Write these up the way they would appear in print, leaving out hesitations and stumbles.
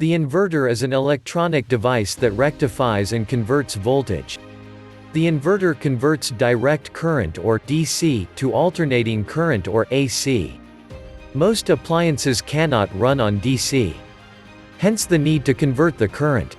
The inverter is an electronic device that rectifies and converts voltage. The inverter converts direct current or DC to alternating current or AC. Most appliances cannot run on DC. Hence the need to convert the current.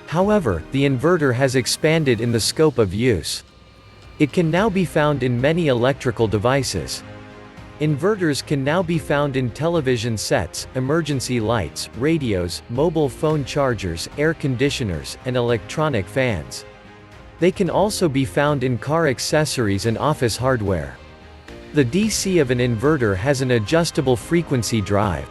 However, the inverter has expanded in the scope of use. It can now be found in many electrical devices. Inverters can now be found in television sets, emergency lights, radios, mobile phone chargers, air conditioners, and electronic fans. They can also be found in car accessories and office hardware. The DC of an inverter has an adjustable frequency drive.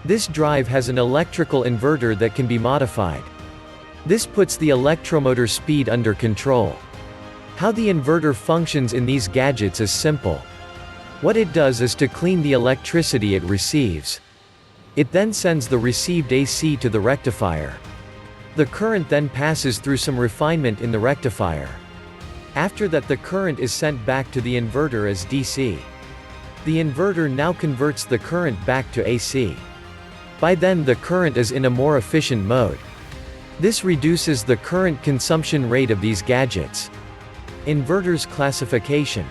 This drive has an electrical inverter that can be modified. This puts the electromotor speed under control. How the inverter functions in these gadgets is simple. What it does is to clean the electricity it receives. It then sends the received AC to the rectifier. The current then passes through some refinement in the rectifier. After that, the current is sent back to the inverter as DC. The inverter now converts the current back to AC. By then the current is in a more efficient mode. This reduces the current consumption rate of these gadgets. Inverters classification.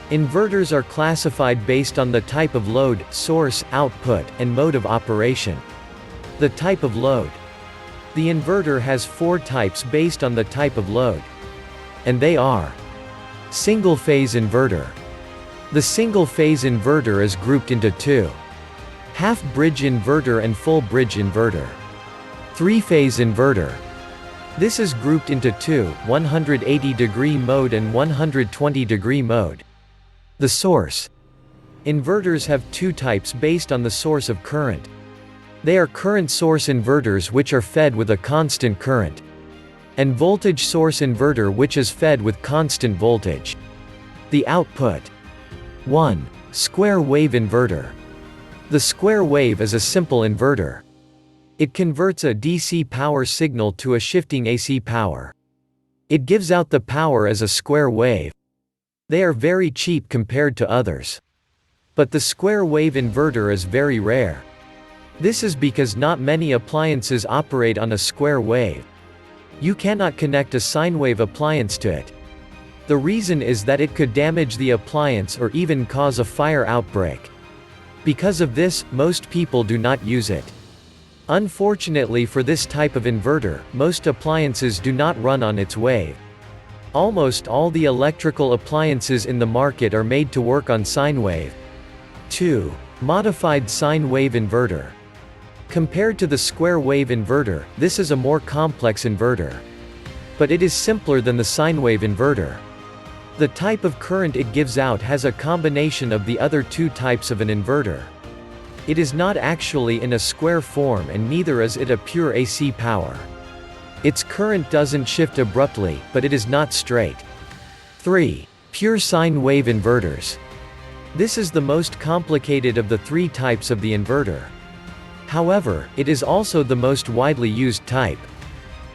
Inverters are classified based on the type of load, source, output, and mode of operation. The type of load. The inverter has 4 types based on the type of load. And they are: single-phase inverter. The single-phase inverter is grouped into 2. Half-bridge inverter and full-bridge inverter. 3-phase inverter. This is grouped into 2, 180-degree mode and 120-degree mode. The source. Inverters have 2 types based on the source of current. They are current source inverters, which are fed with a constant current, and voltage source inverter, which is fed with constant voltage. The output. 1. Square wave inverter. The square wave is a simple inverter. It converts a DC power signal to a shifting AC power. It gives out the power as a square wave. They are very cheap compared to others. But the square wave inverter is very rare. This is because not many appliances operate on a square wave. You cannot connect a sine wave appliance to it. The reason is that it could damage the appliance or even cause a fire outbreak. Because of this, most people do not use it. Unfortunately for this type of inverter, most appliances do not run on its wave. Almost all the electrical appliances in the market are made to work on sine wave. 2. Modified sine wave inverter. Compared to the square wave inverter, this is a more complex inverter. But it is simpler than the sine wave inverter. The type of current it gives out has a combination of the other 2 types of an inverter. It is not actually in a square form, and neither is it a pure AC power. Its current doesn't shift abruptly, but it is not straight. 3. Pure sine wave inverters. This is the most complicated of the 3 types of the inverter. However, it is also the most widely used type.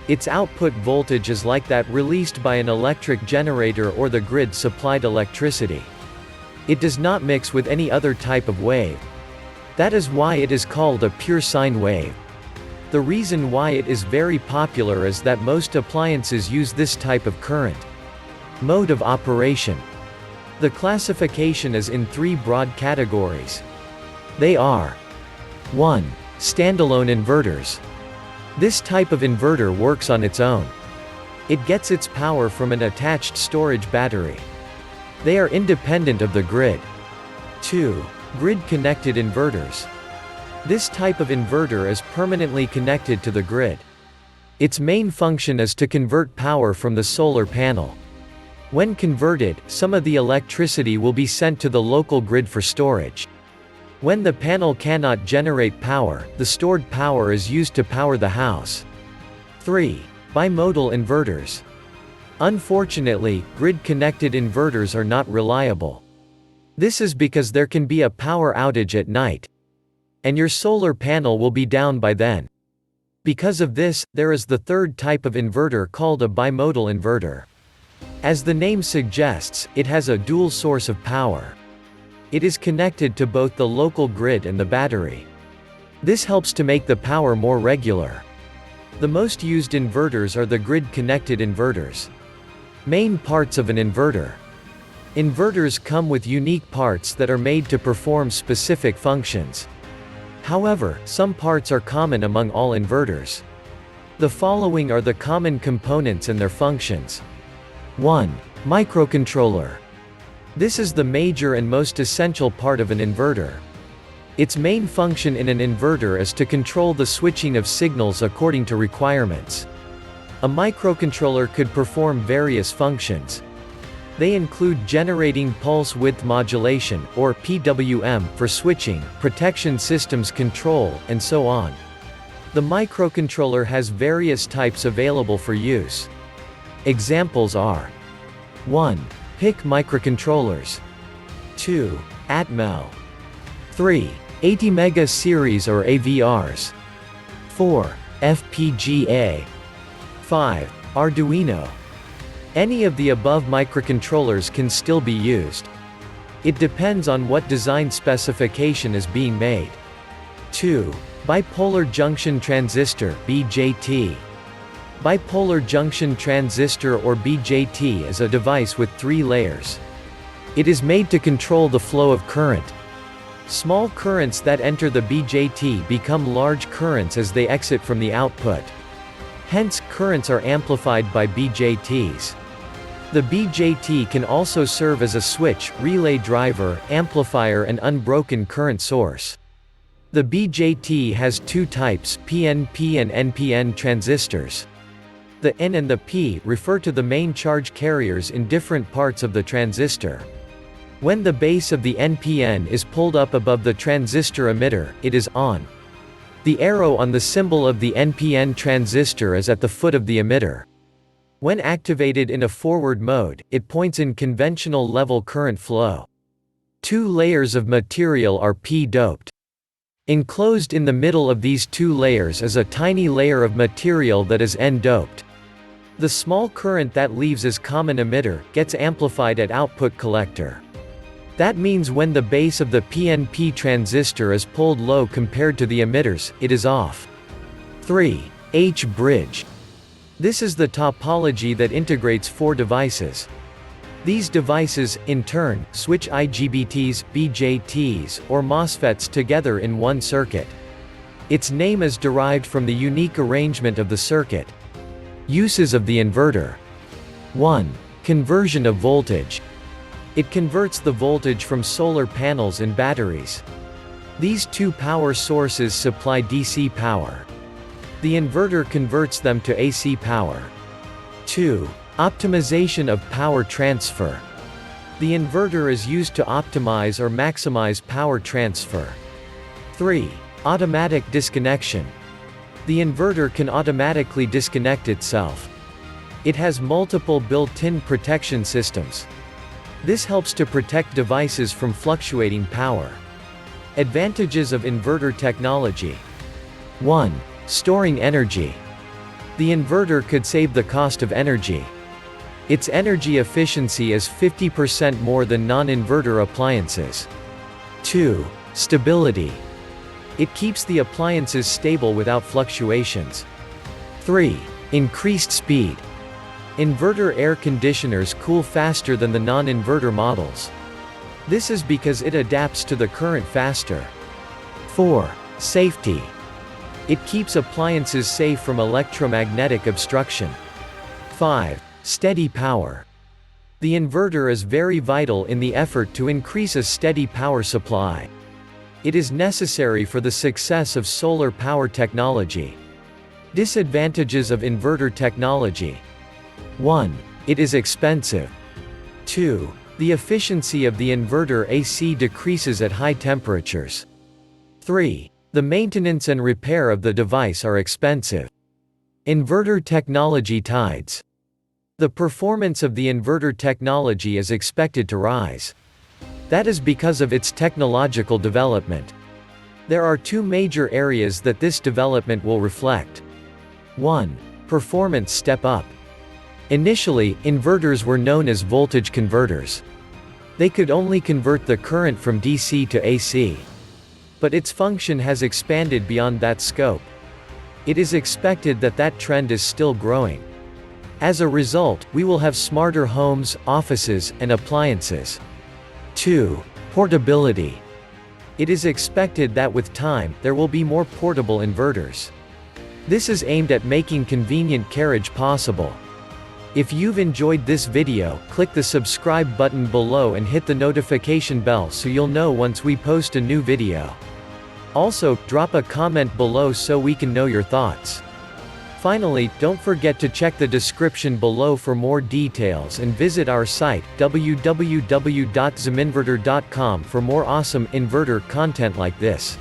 Its output voltage is like that released by an electric generator or the grid-supplied electricity. It does not mix with any other type of wave. That is why it is called a pure sine wave. The reason why it is very popular is that most appliances use this type of current. Mode of operation. The classification is in 3 broad categories. They are: 1. Standalone inverters. This type of inverter works on its own. It gets its power from an attached storage battery. They are independent of the grid. 2. Grid-connected inverters. This type of inverter is permanently connected to the grid. Its main function is to convert power from the solar panel. When converted, some of the electricity will be sent to the local grid for storage. When the panel cannot generate power, the stored power is used to power the house. 3. Bimodal inverters. Unfortunately, grid-connected inverters are not reliable. This is because there can be a power outage at night, and your solar panel will be down by then. Because of this, there is the 3rd type of inverter called a bimodal inverter. As the name suggests, it has a dual source of power. It is connected to both the local grid and the battery. This helps to make the power more regular. The most used inverters are the grid-connected inverters. Main parts of an inverter. Inverters come with unique parts that are made to perform specific functions. However, some parts are common among all inverters. The following are the common components and their functions. 1. Microcontroller. This is the major and most essential part of an inverter. Its main function in an inverter is to control the switching of signals according to requirements. A microcontroller could perform various functions. They include generating pulse width modulation, or PWM, for switching, protection systems control, and so on. The microcontroller has various types available for use. Examples are 1. PIC microcontrollers. 2. Atmel. 3. ATmega series or AVRs. 4. FPGA. 5. Arduino. Any of the above microcontrollers can still be used. It depends on what design specification is being made. 2. Bipolar junction transistor (BJT). Bipolar junction transistor or BJT is a device with 3 layers. It is made to control the flow of current. Small currents that enter the BJT become large currents as they exit from the output. Hence, currents are amplified by BJTs. The BJT can also serve as a switch, relay driver, amplifier and unbroken current source. The BJT has 2 types, PNP and NPN transistors. The N and the P refer to the main charge carriers in different parts of the transistor. When the base of the NPN is pulled up above the transistor emitter, it is on. The arrow on the symbol of the NPN transistor is at the foot of the emitter. When activated in a forward mode, it points in conventional level current flow. 2 layers of material are p-doped. Enclosed in the middle of these 2 layers is a tiny layer of material that is n-doped. The small current that leaves as common emitter gets amplified at output collector. That means when the base of the PNP transistor is pulled low compared to the emitters, it is off. 3. H-bridge. This is the topology that integrates 4 devices. These devices, in turn, switch IGBTs, BJTs, or MOSFETs together in one circuit. Its name is derived from the unique arrangement of the circuit. Uses of the inverter. 1. Conversion of voltage. It converts the voltage from solar panels and batteries. These 2 power sources supply DC power. The inverter converts them to AC power. 2. Optimization of power transfer. The inverter is used to optimize or maximize power transfer. 3. Automatic disconnection. The inverter can automatically disconnect itself. It has multiple built-in protection systems. This helps to protect devices from fluctuating power. Advantages of inverter technology. 1. Storing energy. The inverter could save the cost of energy. Its energy efficiency is 50% more than non-inverter appliances. 2. Stability. It keeps the appliances stable without fluctuations. 3. Increased speed. Inverter air conditioners cool faster than the non-inverter models. This is because it adapts to the current faster. 4. Safety. It keeps appliances safe from electromagnetic obstruction. 5. Steady power. The inverter is very vital in the effort to increase a steady power supply. It is necessary for the success of solar power technology. Disadvantages of inverter technology. 1. It is expensive. 2. The efficiency of the inverter AC decreases at high temperatures. 3. The maintenance and repair of the device are expensive. Inverter technology tides. The performance of the inverter technology is expected to rise. That is because of its technological development. There are 2 major areas that this development will reflect. 1. Performance step up. Initially, inverters were known as voltage converters. They could only convert the current from DC to AC. But its function has expanded beyond that scope. It is expected that that trend is still growing. As a result, we will have smarter homes, offices, and appliances. 2. Portability. It is expected that with time, there will be more portable inverters. This is aimed at making convenient carriage possible. If you've enjoyed this video, click the subscribe button below and hit the notification bell so you'll know once we post a new video. Also, drop a comment below so we can know your thoughts. Finally, don't forget to check the description below for more details and visit our site, www.ziminverter.com, for more awesome inverter content like this.